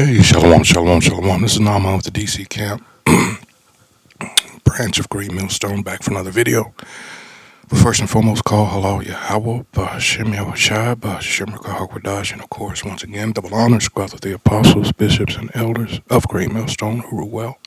Hey, shalom, shalom, shalom. This is Naaman with the DC Camp, branch of Great Millstone, back for another video. But first and foremost, call halal Yahweh, Ba'ashem Yahushua, Ba'ashem Rakahakwadash, and of course, once again, double honors go out to the apostles, bishops, and elders of Great Millstone who rule well.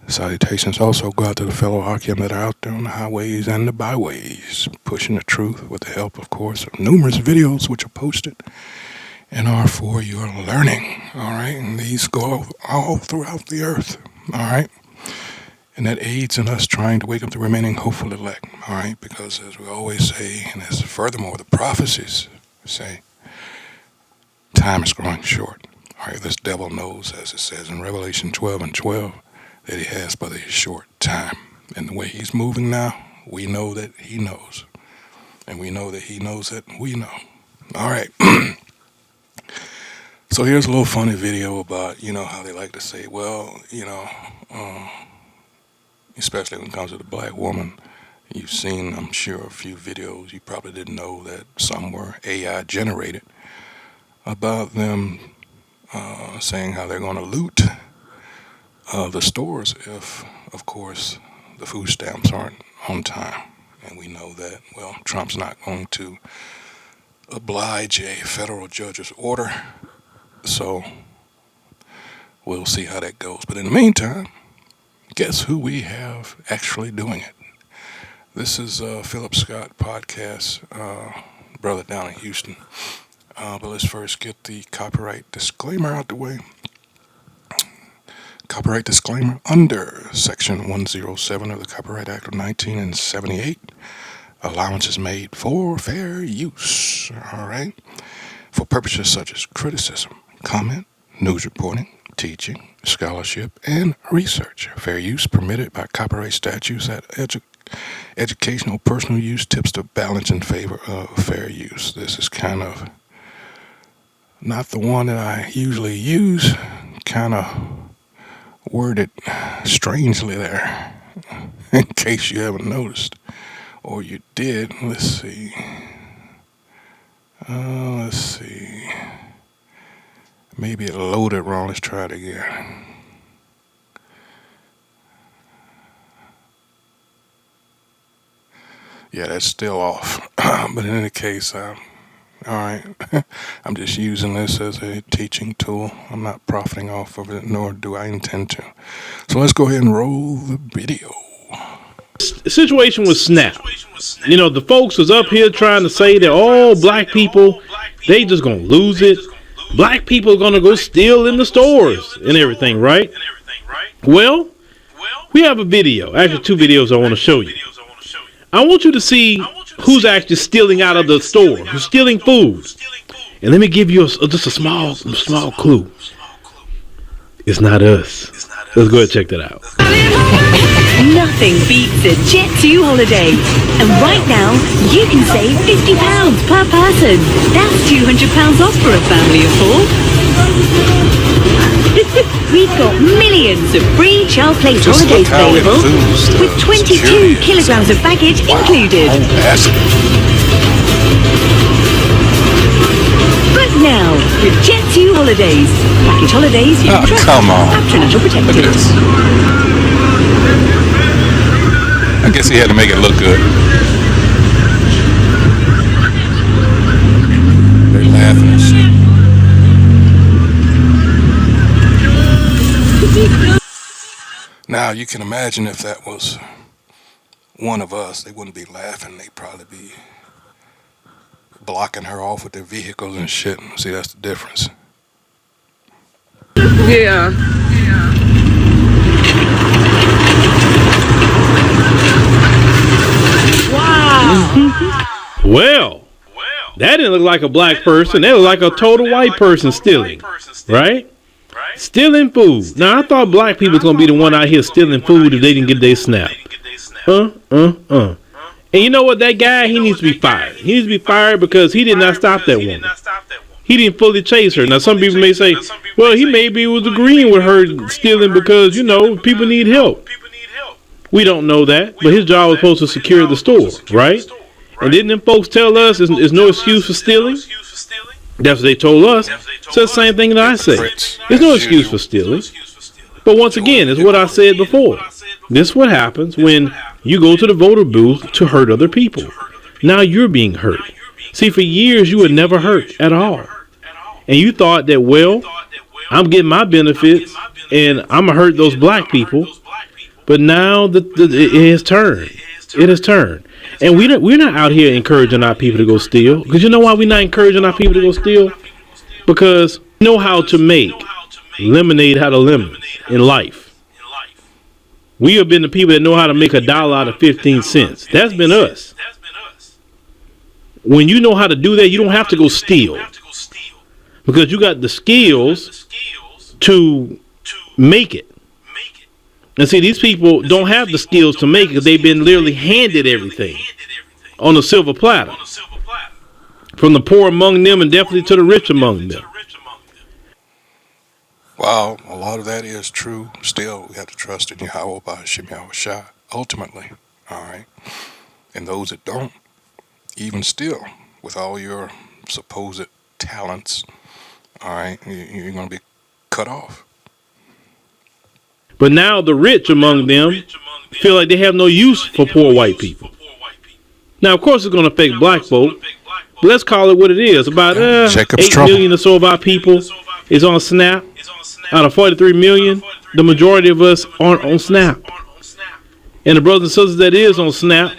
Salutations also go out to the fellow Akim that are out there on the highways and the byways, pushing the truth with the help, of course, of numerous videos which are posted and are for your learning, all right? And these go all throughout the earth, all right? And that aids in us trying to wake up the remaining hopeful elect, all right? Because as we always say, and as furthermore the prophecies say, time is growing short, all right? This devil knows, as it says in Revelation 12:12, that he has but a short time. And the way he's moving now, we know that he knows. And we know that he knows that we know. All right. So here's a little funny video about, how they like to say, well, especially when it comes to the black woman, you've seen, I'm sure, a few videos. You probably didn't know that some were AI generated about them saying how they're going to loot the stores if, of course, the food stamps aren't on time. And we know that, well, Trump's not going to oblige a federal judge's order. So we'll see how that goes. But in the meantime, guess who we have actually doing it? This is Philip Scott podcast, brother down in Houston. But let's first get the copyright disclaimer out the way. Copyright disclaimer under Section 107 of the Copyright Act of 1978. Allowance is made for fair use, all right? For purposes such as criticism, comment, news reporting, teaching, scholarship, and research. Fair use permitted by copyright statutes that educational personal use tips to balance in favor of fair use. This is kind of not the one that I usually use, kind of worded strangely there, in case you haven't noticed. Or you did. Let's see. Maybe it loaded wrong. Let's try it again. Yeah, that's still off. But in any case, all right. I'm just using this as a teaching tool. I'm not profiting off of it, nor do I intend to. So let's go ahead and roll the video. The situation was Snap. The folks was up here trying to say that all black people, they just gonna lose it. Black people are gonna go steal in the stores and everything, right? Well, we have a video. Actually, two videos I want to show you. I want you to see who's actually stealing out of the store, who's stealing food. And let me give you just a small clue. It's not us. Let's go ahead and check that out. Nothing beats a Jet2 holiday. And right now, you can save £50 per person. That's £200 off for a family of four. We've got millions of free child place holidays available, with 22 kilograms of baggage included. But now, with Jet2 holidays, package holidays you can trust. Come on. Patronacial protected. Look at this. I guess he had to make it look good. They're laughing and shit. Now, you can imagine if that was one of us, they wouldn't be laughing. They'd probably be blocking her off with their vehicles and shit. See, that's the difference. Yeah. Wow. Well, that didn't look like a black person. That looked like a total white person stealing, right? Stealing food. Now, I thought black people was going to be the one out here stealing food if they didn't get their SNAP. And you know what? That guy, he needs to be fired. He needs to be fired because he did not stop that woman. He didn't fully chase her. Now, some people may say, well, he maybe was agreeing with her stealing because, people need help. We don't know that, but his job was supposed to secure the store, right? And didn't them folks tell us there's no excuse for stealing? That's what they told us. So the same thing that I say. There's no excuse for stealing. But once again, it's what I said before. This is what happens when you go to the voter booth to hurt other people. Now you're being hurt. See, for years you were never hurt at all. And you thought that, well, I'm getting my benefits and I'm going to hurt those black people. But now it has turned. It has turned. And we're not out here encouraging our people to go steal. Because you know why we're not encouraging our people to go steal? Because we know how to make lemonade out of lemons in life. We have been the people that know how to make $1 out of 15 cents. That's been us. When you know how to do that, you don't have to go steal. Because you got the skills to make it. And see, these people don't have the skills to make it. They've been literally handed everything on a silver platter. From the poor among them and definitely to the rich among them. While a lot of that is true, still we have to trust in Yahweh Ba'Shem Yahushua ultimately. All right. And those that don't, even still, with all your supposed talents, all right, you're going to be cut off. But now the rich among them feel like they have no use for poor white people. Now, of course, it's going to affect black folk. But let's call it what it is. About 8 million or so of our people is on SNAP. Out of 43 million, the majority of us aren't on SNAP. And the brothers and sisters that is on SNAP,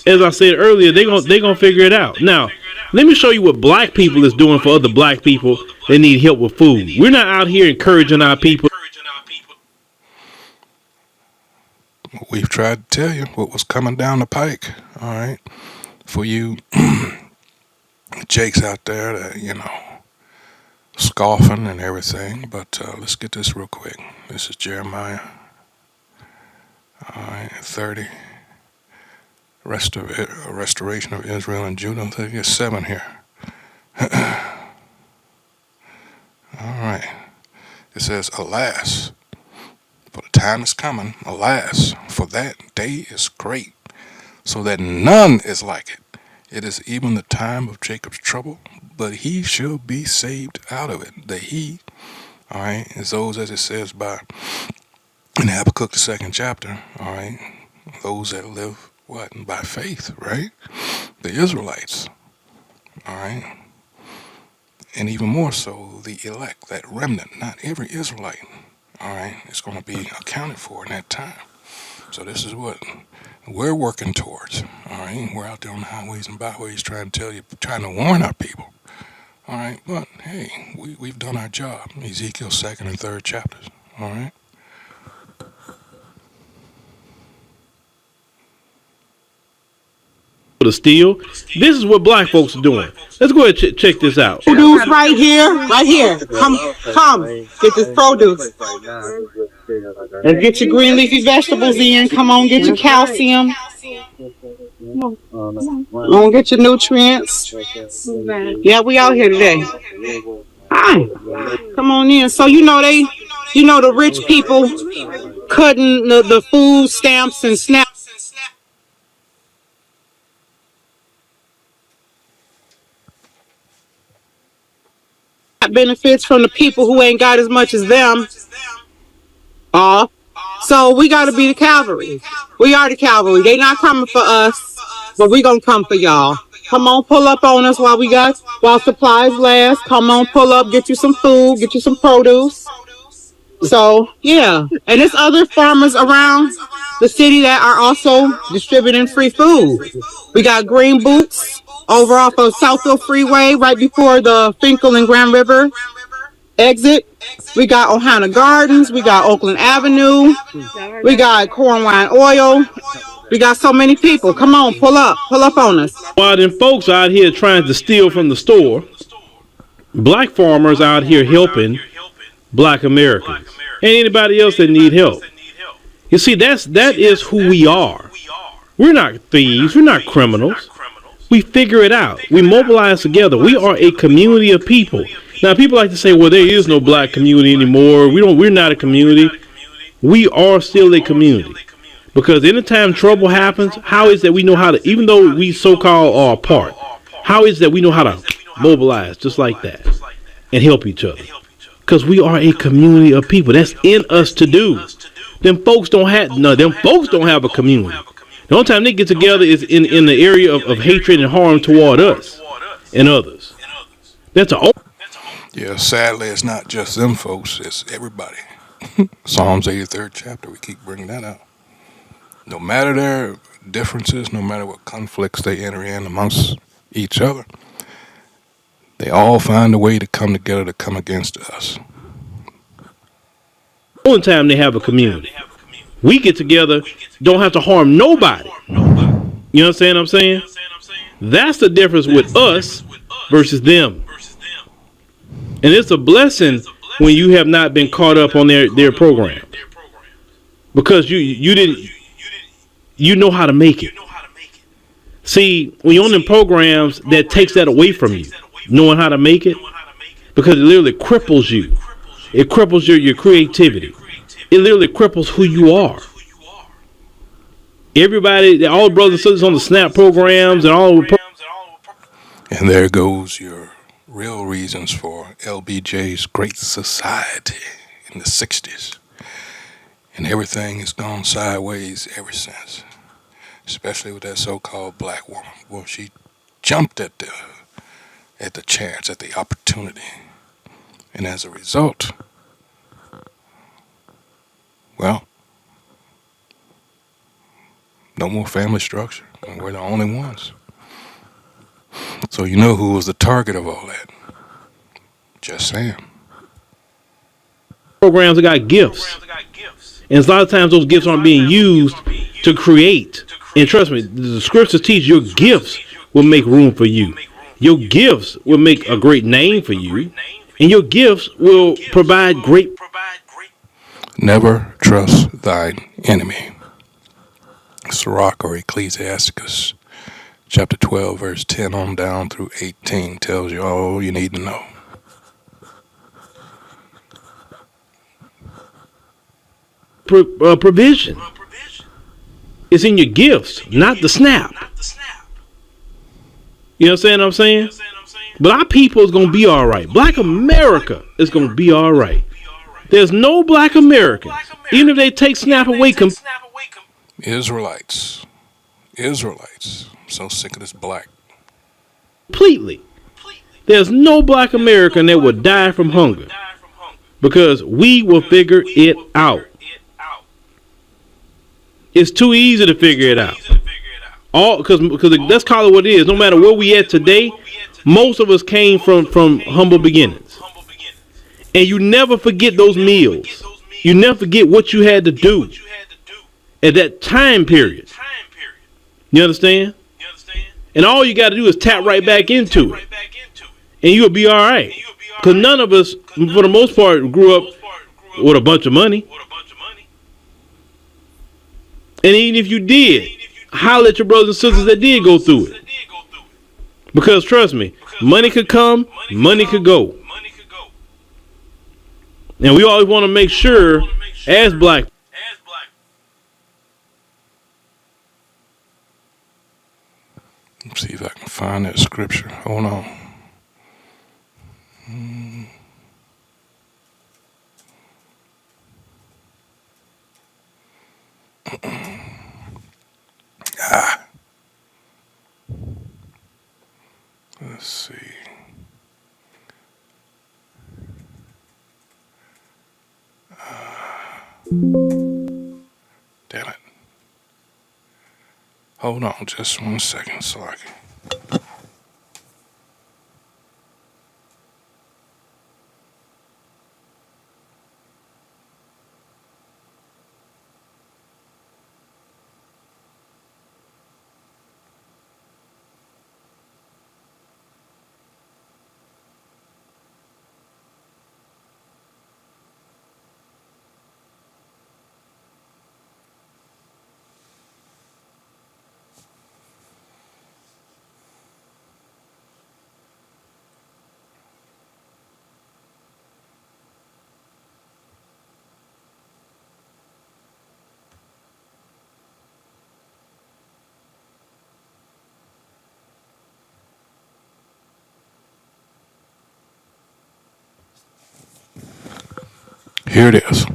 as I said earlier, they're gonna figure it out. Now, let me show you what black people is doing for other black people that need help with food. We're not out here encouraging our people. We've tried to tell you what was coming down the pike, all right, for you jakes out there that, you know, scoffing and everything. But let's get this real quick. This is Jeremiah, all right, 30. Restoration of Israel and Judah. I think it's 7 here. All right. It says, alas, for the time is coming, alas, for that day is great, so that none is like it. It is even the time of Jacob's trouble, but he shall be saved out of it. The he, all right, is those, as it says in Habakkuk, the 2nd chapter, all right, those that live what? By faith, right? The Israelites, all right? And even more so, the elect, that remnant, not every Israelite, all right, is going to be accounted for in that time. So this is what we're working towards, all right? We're out there on the highways and byways trying to warn our people, all right? But, hey, we've done our job. Ezekiel 2nd and 3rd chapters, all right? To steal. This is what black folks are doing. Let's go ahead and check this out. Produce right here. Come, get this produce. And get your green leafy vegetables in. Come on, get your calcium. Come on, get your nutrients. Yeah, we out here today. Hi. Come on in. So the rich people cutting the food stamps and SNAP benefits from the people who ain't got as much as them. So we got to be the cavalry. We are the cavalry. They not coming for us, but we gonna come for y'all. Come on, pull up on us while supplies last. Come on, pull up, get you some food, get you some produce. So yeah, and there's other farmers around the city that are also distributing free food. We got Green Boots over off of Southfield Freeway, right before the Finkel and Grand River exit. We got Ohana Gardens. We got Oakland Avenue. We got Corn Wine Oil. We got so many people. Come on, pull up on us. While them folks out here trying to steal from the store, black farmers out here helping black Americans and anybody else that need help. You see, that is who we are. We're not thieves. We're not criminals. We figure it out. We mobilize together. We are a community of people. Now, people like to say, well, there is no black community anymore. We're not a community. We are still a community. Because anytime trouble happens, how is that we know how to, even though we so-called are apart, how is that we know how to mobilize just like that and help each other. Because we are a community of people. That's in us to do. Them folks don't have a community. The only time they get together is in the area of hatred and harm toward us and others. That's a Yeah, sadly, it's not just them folks, it's everybody. Psalms 83rd chapter, we keep bringing that up. No matter their differences, no matter what conflicts they enter in amongst each other, they all find a way to come together to come against us. only time they have a community. We get together, don't have to harm nobody. You understand what I'm saying? That's the difference with us versus them. And it's a blessing when you have not been caught up on their program. Because you know how to make it. See, when you're on them programs, that takes that away from you, knowing how to make it, because it literally cripples you. It cripples your creativity. It literally cripples who you are. Everybody, all the brothers and sisters on the SNAP programs and all the And there goes your real reasons for LBJ's Great Society in the 60s. And everything has gone sideways ever since. Especially with that so-called black woman. Well, she jumped at the chance, at the opportunity. And as a result, well, no more family structure. And we're the only ones. So you know who was the target of all that? Just saying. programs that got gifts. And a lot of times those gifts aren't being used to create. And trust me, the scriptures teach your gifts will make room for you. Your gifts will make a great name for you. And your gifts will provide great. Never trust thine enemy. Sirach or Ecclesiasticus chapter 12 verse 10 on down through 18 tells you all you need to know. Provision. It's in your gifts, not the SNAP. You understand what I'm saying? But our people is going to be all right. Black America is going to be all right. There's no black Americans, even if they take SNAP away. Israelites. I'm so sick of this black. Completely. There's no black American that will die from hunger because we will figure it out. It's too easy to figure it out. Because let's call it what it is. No matter where we at today, most of us came from humble beginnings. And you never forget those meals. You never forget what you had to do at that time period. You understand? And all you got to do is tap right back into it. And you'll be all right. Because none of us, for the most part, grew up with a bunch of money. And even if you did, holler at your brothers and sisters that did go through it. Because trust me, money could come, money could go. And we always want to make sure, as black, Let's see if I can find that scripture. Hold on. Let's see. Damn it. Hold on just 1 second so I can. Here it is.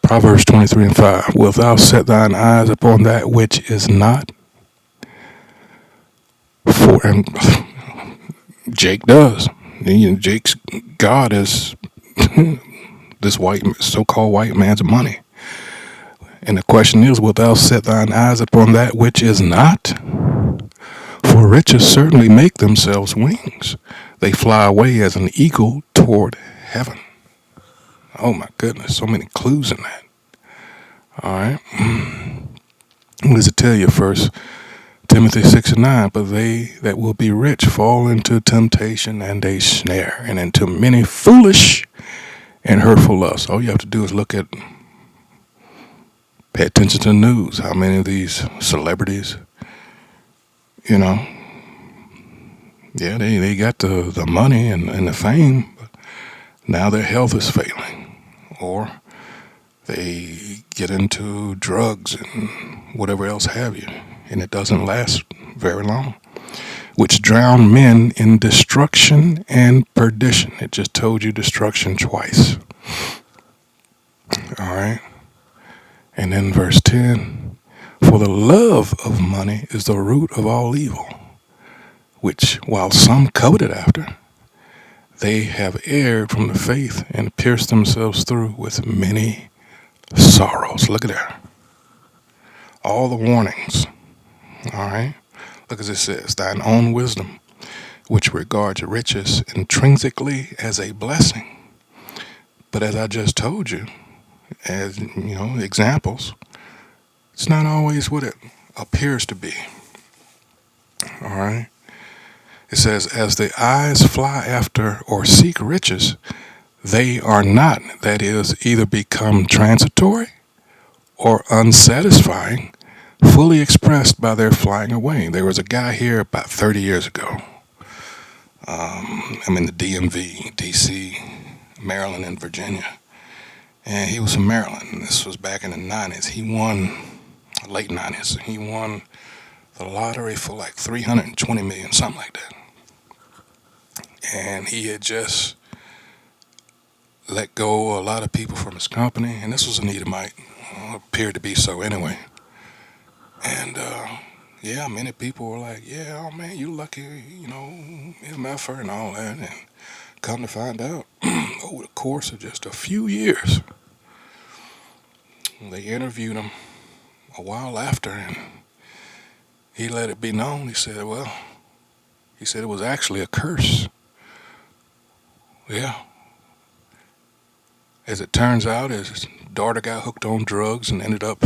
Proverbs 23:5. Wilt thou set thine eyes upon that which is not? For and Jake does. Jake's God is this so-called white man's money. And the question is, wilt thou set thine eyes upon that which is not? For riches certainly make themselves wings. They fly away as an eagle toward heaven. Oh my goodness, so many clues in that. All right. What does it tell you first? Timothy 6:9, but they that will be rich fall into temptation and a snare, and into many foolish and hurtful lusts. All you have to do is pay attention to the news. How many of these celebrities, yeah, they got the money and the fame, but now their health is failing. Or they get into drugs and whatever else have you, and it doesn't last very long, which drown men in destruction and perdition. It just told you destruction twice. All right. And then verse 10, for the love of money is the root of all evil, which while some coveted after, they have erred from the faith and pierced themselves through with many sorrows. Look at that. All the warnings. All right. Look as it says, thine own wisdom, which regards riches intrinsically as a blessing. But as I just told you, as examples, it's not always what it appears to be. All right. It says, as the eyes fly after or seek riches, they are not, that is, either become transitory or unsatisfying, fully expressed by their flying away. There was a guy here about 30 years ago. I'm in the DMV, DC, Maryland, and Virginia. And he was from Maryland. This was back in the 90s. He won, late 90s, he won the lottery for like $320 million, something like that. And he had just let go a lot of people from his company. And this was an Edomite. Appeared to be so anyway. And many people were like, yeah, oh man, you lucky, MFer and all that. And come to find out, over the course of just a few years, they interviewed him a while after, and he let it be known. He said it was actually a curse. Yeah. As it turns out, his daughter got hooked on drugs and ended up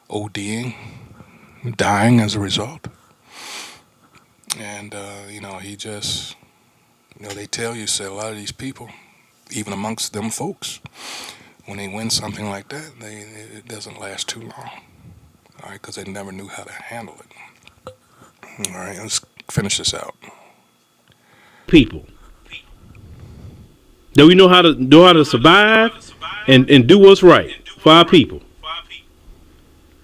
ODing, dying as a result. And, he just, they tell you, say a lot of these people, even amongst them folks, when they win something like that, it doesn't last too long. All right, because they never knew how to handle it. All right, let's finish this out. People. That we know how to survive and do what's right for our people.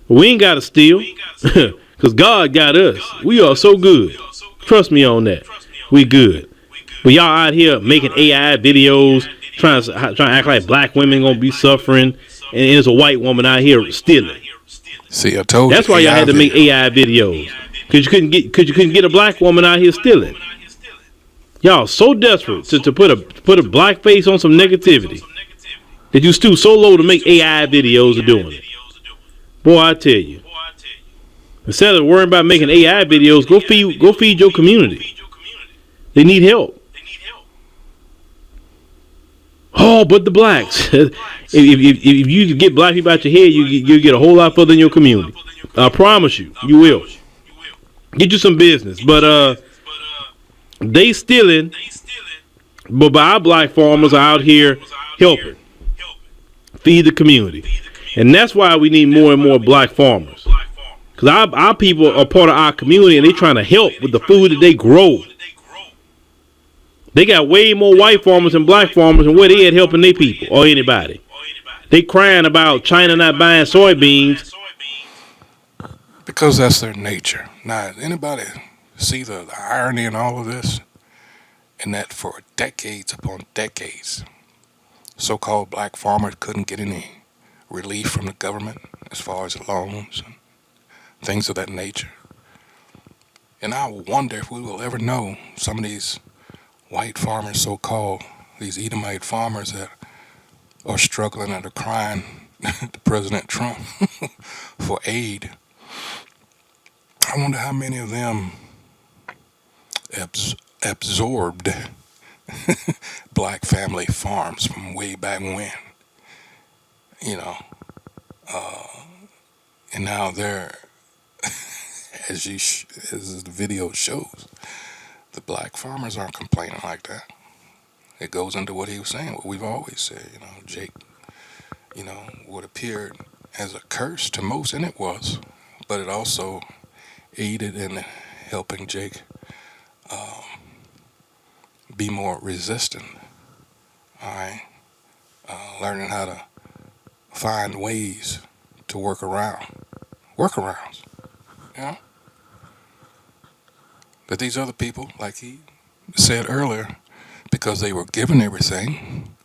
But we ain't got to steal, because God got us. We are so good. Trust me on that. We good. But y'all out here making AI videos, trying to act like black women gonna be suffering, and there's a white woman out here stealing. See, I told you. That's why y'all had to make AI videos, because you couldn't get a black woman out here stealing. Y'all so desperate to put a black face on some negativity that you stoop so low to make AI videos of doing it. Boy, I tell you, instead of worrying about making AI videos, go feed your community. They need help. Oh, but the blacks. if you get black people out your head, you get a whole lot further in your community. I promise you, you will. Get you some business. But they stealing, but our black farmers are out here helping feed the community. And that's why we need more and more black farmers. Because our people are part of our community, and they trying to help with the food that they grow. They got way more white farmers than black farmers, and where they at helping their people or anybody. They crying about China not buying soybeans. Because that's their nature. Now, anybody see the irony in all of this? And that for decades upon decades, so-called black farmers couldn't get any relief from the government as far as loans and things of that nature. And I wonder if we will ever know some of these white farmers, so-called, these Edomite farmers that are struggling and are crying to President Trump for aid. I wonder how many of them absorbed black family farms from way back when, you know, and now they're, as the video shows, the black farmers aren't complaining like that. It goes into what he was saying, what we've always said, Jake, what appeared as a curse to most, and it was, but it also aided in helping Jake be more resistant, all right, learning how to find ways to workarounds, That these other people, like he said earlier, because they were given everything,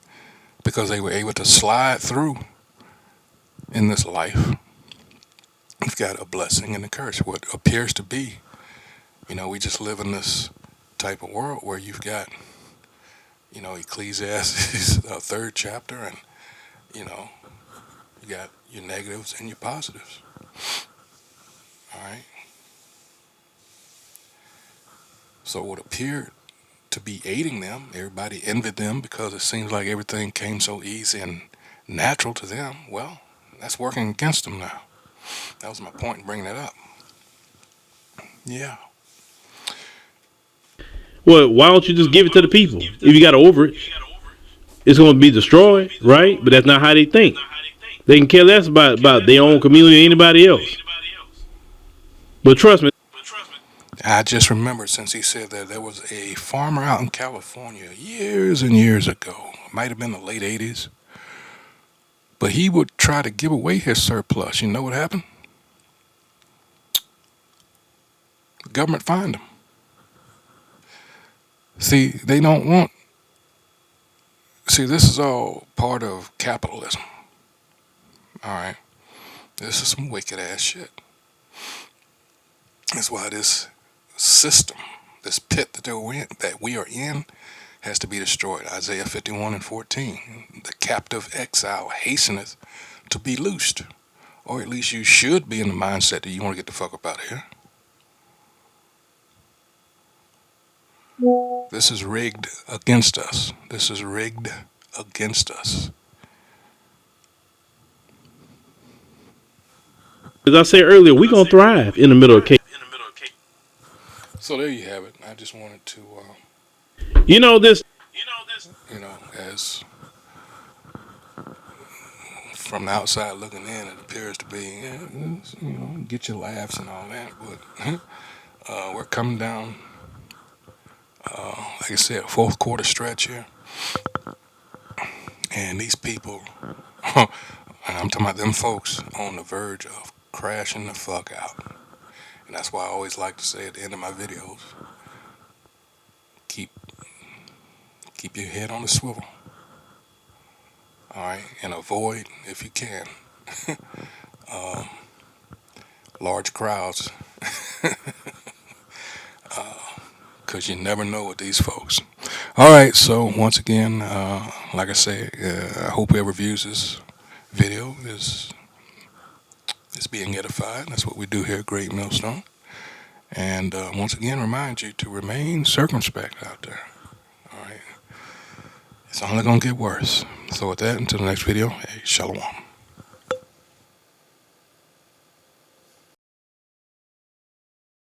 because they were able to slide through in this life, you've got a blessing and a curse. What appears to be, we just live in this type of world where you've got, Ecclesiastes, 3rd chapter, and, you got your negatives and your positives. All right. So what appeared to be aiding them, everybody envied them because it seems like everything came so easy and natural to them. Well, that's working against them now. That was my point in bringing that up. Yeah. Well, why don't you just give it to the people? If you got overage, it's going to be destroyed, right? But that's not how they think. They can care less about their own community or anybody else. But trust me. I just remembered, since he said that, there was a farmer out in California years and years ago. It might have been the late 80s. But he would try to give away his surplus. You know what happened? The government fined him. See, they don't want... See, this is all part of capitalism. All right? This is some wicked-ass shit. That's why this system, this pit that we are in, has to be destroyed. Isaiah 51:14. The captive exile hasteneth to be loosed. Or at least you should be in the mindset that you want to get the fuck up out of here. This is rigged against us. This is rigged against us. As I said earlier, we're going to thrive in the middle of chaos. So there you have it. I just wanted to, as from the outside looking in, it appears to be, get your laughs and all that. But we're coming down, like I said, 4th quarter stretch here. And these people, and I'm talking about them folks, on the verge of crashing the fuck out. And that's why I always like to say at the end of my videos, keep your head on the swivel. All right, and avoid, if you can, large crowds, because you never know with these folks. All right, so once again, like I say, I hope whoever views this video is being edified. That's what we do here at Great Millstone. And once again, remind you to remain circumspect out there. All right, it's only gonna get worse. So with that, until the next video, hey, shalom.